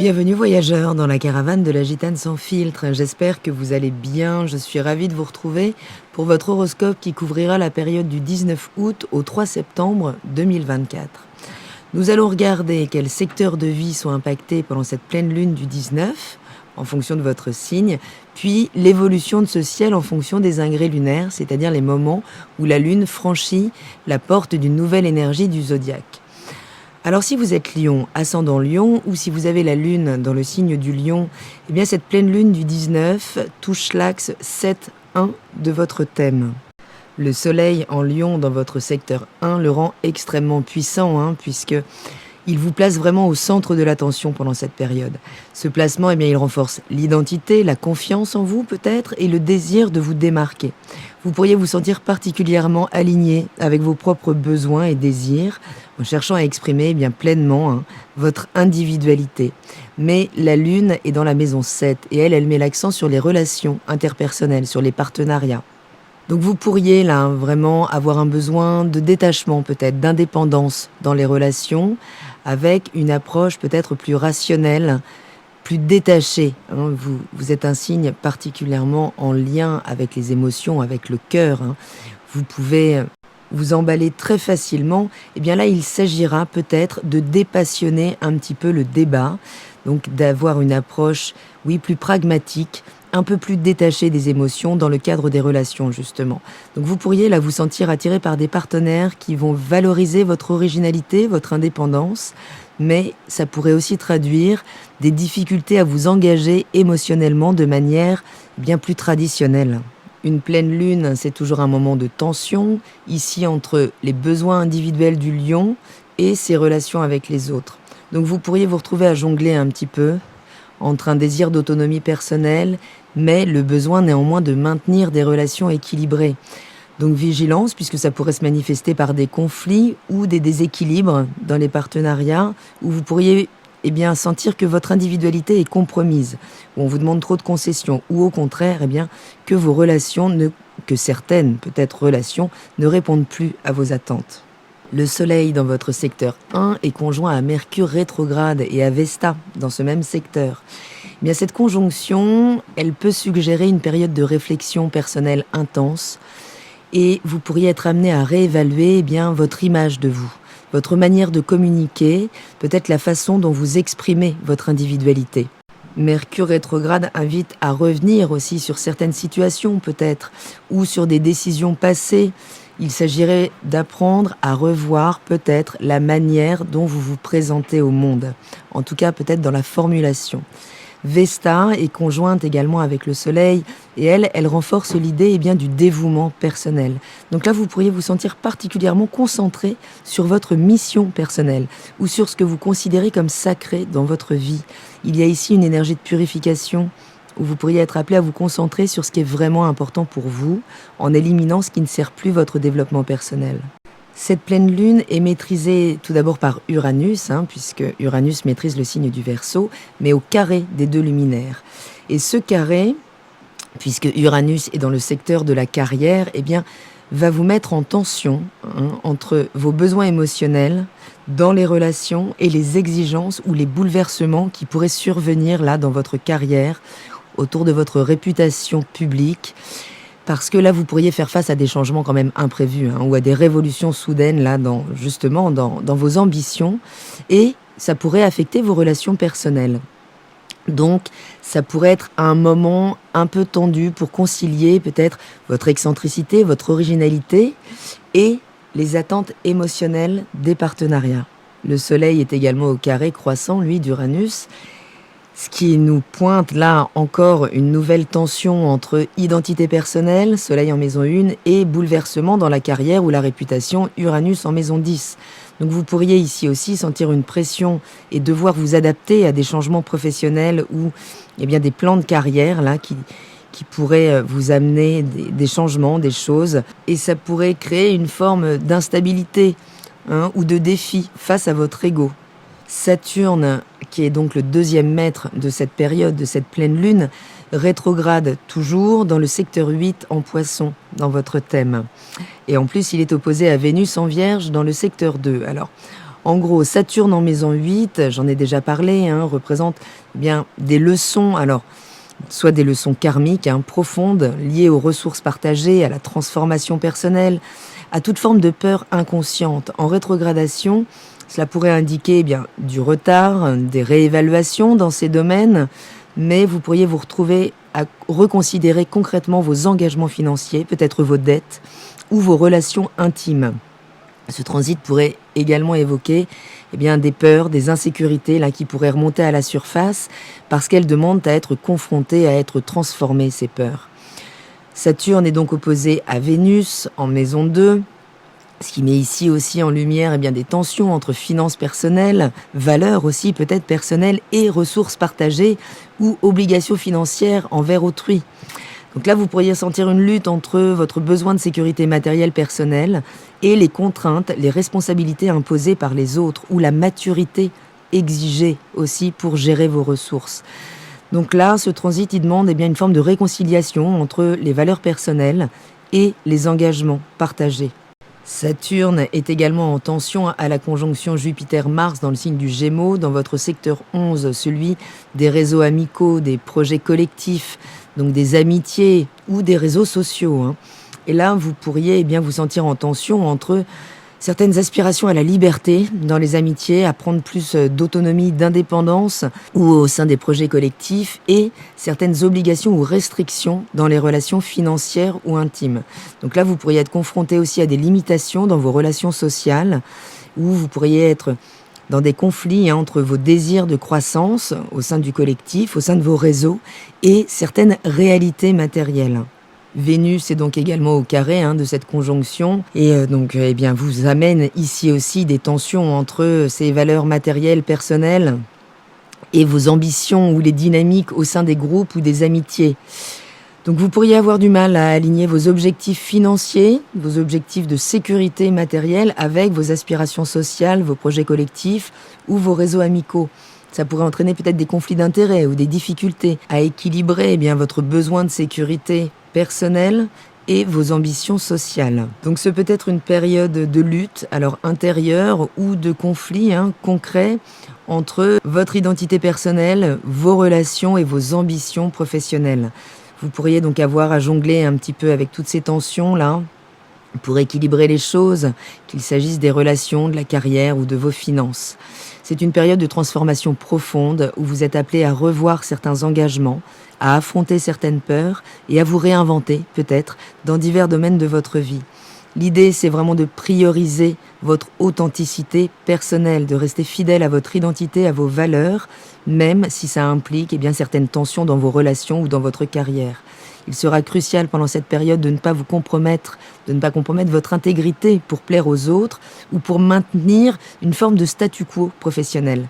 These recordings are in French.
Bienvenue voyageurs dans la caravane de la Gitane sans filtre. J'espère que vous allez bien. Je suis ravie de vous retrouver pour votre horoscope qui couvrira la période du 19 août au 3 septembre 2024. Nous allons regarder quels secteurs de vie sont impactés pendant cette pleine lune du 19 en fonction de votre signe, puis l'évolution de ce ciel en fonction des ingrès lunaires, c'est-à-dire les moments où la lune franchit la porte d'une nouvelle énergie du zodiaque. Alors si vous êtes Lion, ascendant Lion, ou si vous avez la lune dans le signe du Lion, eh bien cette pleine lune du 19 touche l'axe 7-1 de votre thème. Le soleil en Lion dans votre secteur 1 le rend extrêmement puissant, puisque il vous place vraiment au centre de l'attention pendant cette période. Ce placement, eh bien, il renforce l'identité, la confiance en vous peut-être, et le désir de vous démarquer. Vous pourriez vous sentir particulièrement aligné avec vos propres besoins et désirs, en cherchant à exprimer bien pleinement votre individualité. Mais la Lune est dans la maison 7, et elle met l'accent sur les relations interpersonnelles, sur les partenariats. Donc vous pourriez là vraiment avoir un besoin de détachement peut-être, d'indépendance dans les relations, avec une approche peut-être plus rationnelle, plus détachée. Vous êtes un signe particulièrement en lien avec les émotions, avec le cœur. Vous pouvez vous emballer très facilement. Et bien là, il s'agira peut-être de dépassionner un petit peu le débat, donc d'avoir une approche, plus pragmatique, un peu plus détaché des émotions dans le cadre des relations, justement. Donc vous pourriez là vous sentir attiré par des partenaires qui vont valoriser votre originalité, votre indépendance, mais ça pourrait aussi traduire des difficultés à vous engager émotionnellement de manière bien plus traditionnelle. Une pleine lune, c'est toujours un moment de tension, ici entre les besoins individuels du lion et ses relations avec les autres. Donc vous pourriez vous retrouver à jongler un petit peu entre un désir d'autonomie personnelle, mais le besoin néanmoins de maintenir des relations équilibrées. Donc vigilance, puisque ça pourrait se manifester par des conflits ou des déséquilibres dans les partenariats, où vous pourriez sentir que votre individualité est compromise, où on vous demande trop de concessions, ou au contraire, que vos relations, que certaines peut-être relations, ne répondent plus à vos attentes. Le soleil dans votre secteur 1 est conjoint à Mercure rétrograde et à Vesta dans ce même secteur. Bien, cette conjonction, elle peut suggérer une période de réflexion personnelle intense et vous pourriez être amené à réévaluer votre image de vous, votre manière de communiquer, peut-être la façon dont vous exprimez votre individualité. Mercure rétrograde invite à revenir aussi sur certaines situations peut-être ou sur des décisions passées. Il s'agirait d'apprendre à revoir peut-être la manière dont vous vous présentez au monde, en tout cas peut-être dans la formulation. Vesta est conjointe également avec le soleil et elle renforce l'idée du dévouement personnel. Donc là, vous pourriez vous sentir particulièrement concentré sur votre mission personnelle ou sur ce que vous considérez comme sacré dans votre vie. Il y a ici une énergie de purification où vous pourriez être appelé à vous concentrer sur ce qui est vraiment important pour vous, en éliminant ce qui ne sert plus votre développement personnel. Cette pleine lune est maîtrisée tout d'abord par Uranus, puisque Uranus maîtrise le signe du Verseau, mais au carré des deux luminaires. Et ce carré, puisque Uranus est dans le secteur de la carrière, va vous mettre en tension entre vos besoins émotionnels dans les relations et les exigences ou les bouleversements qui pourraient survenir là dans votre carrière, autour de votre réputation publique, parce que là, vous pourriez faire face à des changements quand même imprévus, ou à des révolutions soudaines là, dans vos ambitions, et ça pourrait affecter vos relations personnelles. Donc, ça pourrait être un moment un peu tendu pour concilier peut-être votre excentricité, votre originalité et les attentes émotionnelles des partenariats. Le soleil est également au carré croissant, lui, d'Uranus, ce qui nous pointe là encore une nouvelle tension entre identité personnelle, soleil en maison 1, et bouleversement dans la carrière ou la réputation, Uranus en maison 10. Donc vous pourriez ici aussi sentir une pression et devoir vous adapter à des changements professionnels ou des plans de carrière là qui pourraient vous amener des changements, des choses. Et ça pourrait créer une forme d'instabilité ou de défi face à votre ego. Saturne, qui est donc le deuxième maître de cette période, de cette pleine lune, rétrograde toujours dans le secteur 8 en Poisson, dans votre thème. Et en plus, il est opposé à Vénus en Vierge dans le secteur 2. Alors, En gros, Saturne en maison 8, j'en ai déjà parlé, représente bien des leçons, alors soit des leçons karmiques profondes liées aux ressources partagées, à la transformation personnelle, à toute forme de peur inconsciente. En rétrogradation, cela pourrait indiquer du retard, des réévaluations dans ces domaines, mais vous pourriez vous retrouver à reconsidérer concrètement vos engagements financiers, peut-être vos dettes ou vos relations intimes. Ce transit pourrait également évoquer des peurs, des insécurités qui pourraient remonter à la surface parce qu'elles demandent à être confrontées, à être transformées, ces peurs. Saturne est donc opposé à Vénus en maison 2, ce qui met ici aussi en lumière des tensions entre finances personnelles, valeurs aussi peut-être personnelles et ressources partagées ou obligations financières envers autrui. Donc là, vous pourriez sentir une lutte entre votre besoin de sécurité matérielle personnelle et les contraintes, les responsabilités imposées par les autres ou la maturité exigée aussi pour gérer vos ressources. Donc là, ce transit, il demande une forme de réconciliation entre les valeurs personnelles et les engagements partagés. Saturne est également en tension à la conjonction Jupiter-Mars dans le signe du Gémeaux, dans votre secteur 11, celui des réseaux amicaux, des projets collectifs, donc des amitiés ou des réseaux sociaux. Et là, vous pourriez vous sentir en tension entre certaines aspirations à la liberté dans les amitiés, à prendre plus d'autonomie, d'indépendance ou au sein des projets collectifs et certaines obligations ou restrictions dans les relations financières ou intimes. Donc là, vous pourriez être confronté aussi à des limitations dans vos relations sociales ou vous pourriez être dans des conflits entre vos désirs de croissance au sein du collectif, au sein de vos réseaux et certaines réalités matérielles. Vénus est donc également au carré de cette conjonction et donc vous amène ici aussi des tensions entre ces valeurs matérielles personnelles et vos ambitions ou les dynamiques au sein des groupes ou des amitiés. Donc vous pourriez avoir du mal à aligner vos objectifs financiers, vos objectifs de sécurité matérielle avec vos aspirations sociales, vos projets collectifs ou vos réseaux amicaux. Ça pourrait entraîner peut-être des conflits d'intérêts ou des difficultés à équilibrer votre besoin de sécurité personnelle et vos ambitions sociales. Donc ce peut être une période de lutte, alors intérieure ou de conflit concret entre votre identité personnelle, vos relations et vos ambitions professionnelles. Vous pourriez donc avoir à jongler un petit peu avec toutes ces tensions-là pour équilibrer les choses, qu'il s'agisse des relations, de la carrière ou de vos finances. C'est une période de transformation profonde où vous êtes appelé à revoir certains engagements, à affronter certaines peurs et à vous réinventer, peut-être, dans divers domaines de votre vie. L'idée, c'est vraiment de prioriser votre authenticité personnelle, de rester fidèle à votre identité, à vos valeurs, même si ça implique certaines tensions dans vos relations ou dans votre carrière. Il sera crucial pendant cette période de ne pas vous compromettre, de ne pas compromettre votre intégrité pour plaire aux autres ou pour maintenir une forme de statu quo professionnel.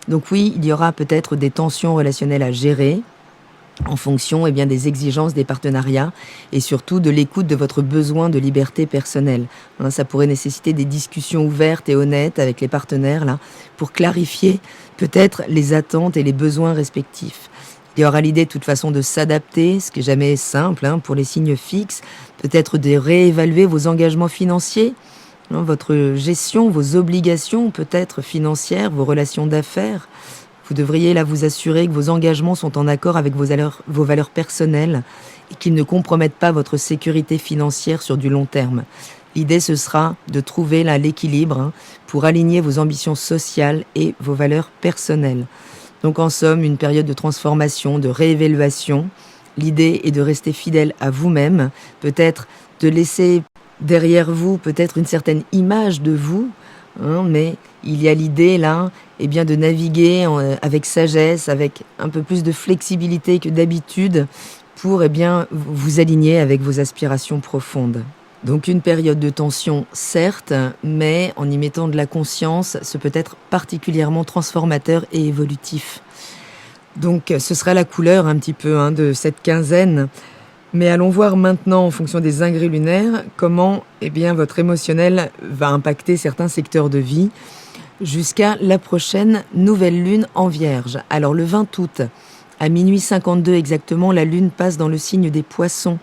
Donc oui, il y aura peut-être des tensions relationnelles à gérer en fonction des exigences des partenariats et surtout de l'écoute de votre besoin de liberté personnelle. Ça pourrait nécessiter des discussions ouvertes et honnêtes avec les partenaires pour clarifier peut-être les attentes et les besoins respectifs. Il y aura l'idée de toute façon de s'adapter, ce qui n'est jamais simple pour les signes fixes, peut-être de réévaluer vos engagements financiers, votre gestion, vos obligations peut-être financières, vos relations d'affaires. Vous devriez vous assurer que vos engagements sont en accord avec vos valeurs personnelles et qu'ils ne compromettent pas votre sécurité financière sur du long terme. L'idée, ce sera de trouver l'équilibre pour aligner vos ambitions sociales et vos valeurs personnelles. Donc en somme, une période de transformation, de réévaluation. L'idée est de rester fidèle à vous-même, peut-être de laisser derrière vous peut-être une certaine image de vous, mais il y a l'idée de naviguer avec sagesse, avec un peu plus de flexibilité que d'habitude pour vous aligner avec vos aspirations profondes. Donc une période de tension, certes, mais en y mettant de la conscience, ce peut être particulièrement transformateur et évolutif. Donc ce sera la couleur un petit peu de cette quinzaine. Mais allons voir maintenant, en fonction des ingrès lunaires, comment votre émotionnel va impacter certains secteurs de vie jusqu'à la prochaine nouvelle lune en Vierge. Alors le 20 août, à minuit 52 exactement, la lune passe dans le signe des Poissons.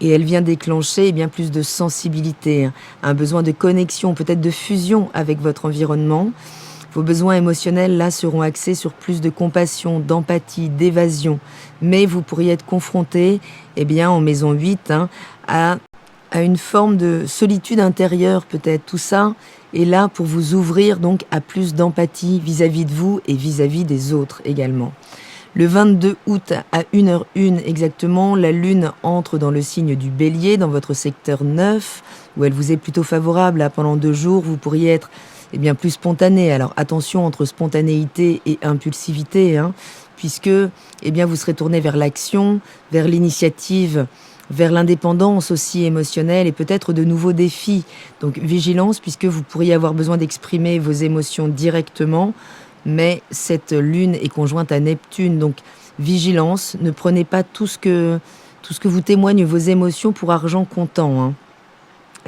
Et elle vient déclencher bien plus de sensibilité, un besoin de connexion, peut-être de fusion avec votre environnement. Vos besoins émotionnels, là, seront axés sur plus de compassion, d'empathie, d'évasion. Mais vous pourriez être confronté, en maison 8, à une forme de solitude intérieure, peut-être. Tout ça est là pour vous ouvrir donc à plus d'empathie vis-à-vis de vous et vis-à-vis des autres également. Le 22 août à 1h01 exactement, la Lune entre dans le signe du Bélier, dans votre secteur 9, où elle vous est plutôt favorable. Pendant 2 jours, vous pourriez être plus spontané. Alors attention entre spontanéité et impulsivité, puisque vous serez tourné vers l'action, vers l'initiative, vers l'indépendance aussi émotionnelle et peut-être de nouveaux défis. Donc vigilance, puisque vous pourriez avoir besoin d'exprimer vos émotions directement, mais cette lune est conjointe à Neptune, donc vigilance, ne prenez pas tout ce que vous témoignent vos émotions pour argent comptant.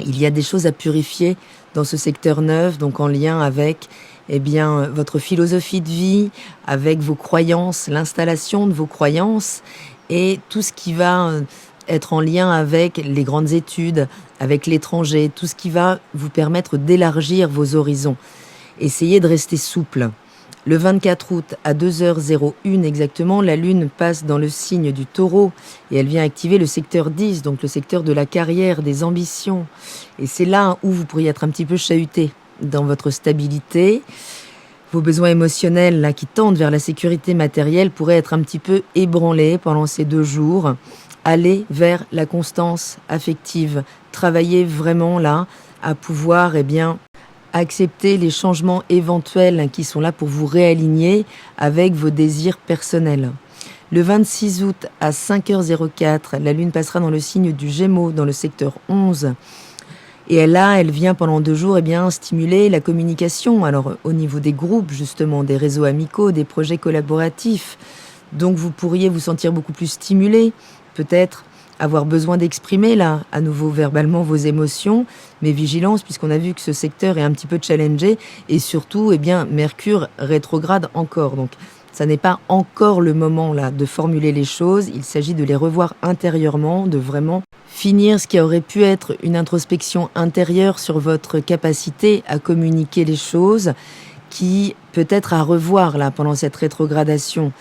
Il y a des choses à purifier dans ce secteur 9, donc en lien avec votre philosophie de vie, avec vos croyances, l'installation de vos croyances et tout ce qui va être en lien avec les grandes études, avec l'étranger, tout ce qui va vous permettre d'élargir vos horizons. Essayez de rester souple. Le 24 août à 2h01 exactement, la Lune passe dans le signe du Taureau et elle vient activer le secteur 10, donc le secteur de la carrière, des ambitions. Et c'est là où vous pourriez être un petit peu chahuté dans votre stabilité. Vos besoins émotionnels là, qui tendent vers la sécurité matérielle pourraient être un petit peu ébranlés pendant ces 2 jours. Allez vers la constance affective. Travaillez vraiment là à pouvoir accepter les changements éventuels qui sont là pour vous réaligner avec vos désirs personnels. Le 26 août à 5h04, la Lune passera dans le signe du Gémeaux, dans le secteur 11. Et elle vient pendant 2 jours stimuler la communication. Alors au niveau des groupes, justement, des réseaux amicaux, des projets collaboratifs. Donc vous pourriez vous sentir beaucoup plus stimulé, peut-être avoir besoin d'exprimer là à nouveau verbalement vos émotions, mais vigilance puisqu'on a vu que ce secteur est un petit peu challengé et surtout Mercure rétrograde encore. Donc ça n'est pas encore le moment là de formuler les choses, il s'agit de les revoir intérieurement, de vraiment finir ce qui aurait pu être une introspection intérieure sur votre capacité à communiquer les choses qui peut être à revoir là pendant cette rétrogradation.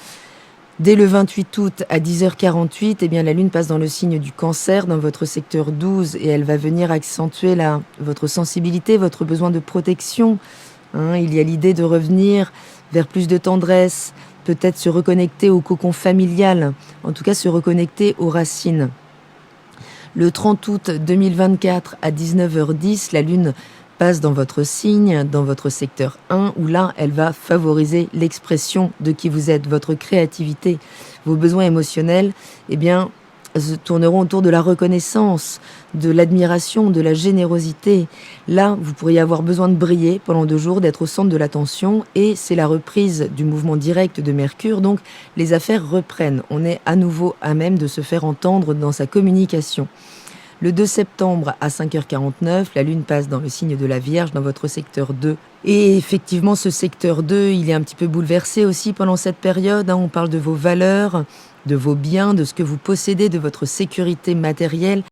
Dès le 28 août à 10h48, la Lune passe dans le signe du Cancer, dans votre secteur 12, et elle va venir accentuer votre sensibilité, votre besoin de protection. Il y a l'idée de revenir vers plus de tendresse, peut-être se reconnecter au cocon familial, en tout cas se reconnecter aux racines. Le 30 août 2024 à 19h10, la Lune passe dans votre signe, dans votre secteur 1, où là, elle va favoriser l'expression de qui vous êtes, votre créativité. Vos besoins émotionnels, se tourneront autour de la reconnaissance, de l'admiration, de la générosité. Là, vous pourriez avoir besoin de briller pendant 2 jours, d'être au centre de l'attention, et c'est la reprise du mouvement direct de Mercure, donc les affaires reprennent. On est à nouveau à même de se faire entendre dans sa communication. Le 2 septembre à 5h49, la Lune passe dans le signe de la Vierge, dans votre secteur 2. Et effectivement, ce secteur 2, il est un petit peu bouleversé aussi pendant cette période. On parle de vos valeurs, de vos biens, de ce que vous possédez, de votre sécurité matérielle,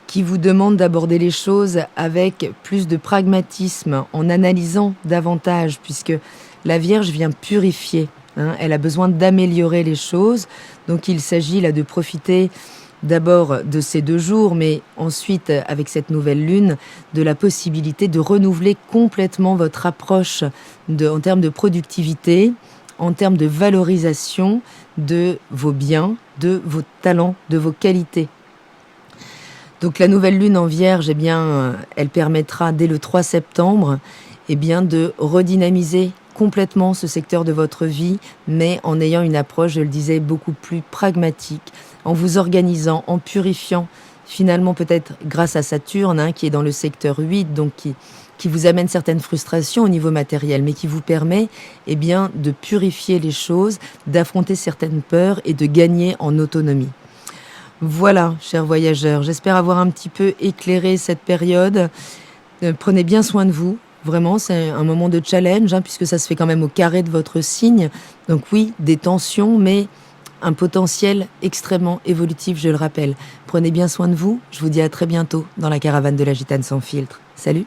qui vous demande d'aborder les choses avec plus de pragmatisme, en analysant davantage, puisque la Vierge vient purifier. Elle a besoin d'améliorer les choses. Donc il s'agit là de profiter d'abord de ces 2 jours, mais ensuite, avec cette nouvelle lune, de la possibilité de renouveler complètement votre approche en termes de productivité, en termes de valorisation de vos biens, de vos talents, de vos qualités. Donc la nouvelle lune en Vierge, elle permettra dès le 3 septembre de redynamiser complètement ce secteur de votre vie, mais en ayant une approche, je le disais, beaucoup plus pragmatique, en vous organisant, en purifiant, finalement peut-être grâce à Saturne, qui est dans le secteur 8, donc qui vous amène certaines frustrations au niveau matériel, mais qui vous permet de purifier les choses, d'affronter certaines peurs et de gagner en autonomie. Voilà, chers voyageurs, j'espère avoir un petit peu éclairé cette période. Prenez bien soin de vous. Vraiment, c'est un moment de challenge, puisque ça se fait quand même au carré de votre signe. Donc oui, des tensions, mais un potentiel extrêmement évolutif, je le rappelle. Prenez bien soin de vous, je vous dis à très bientôt dans la caravane de la Gitane sans filtre. Salut!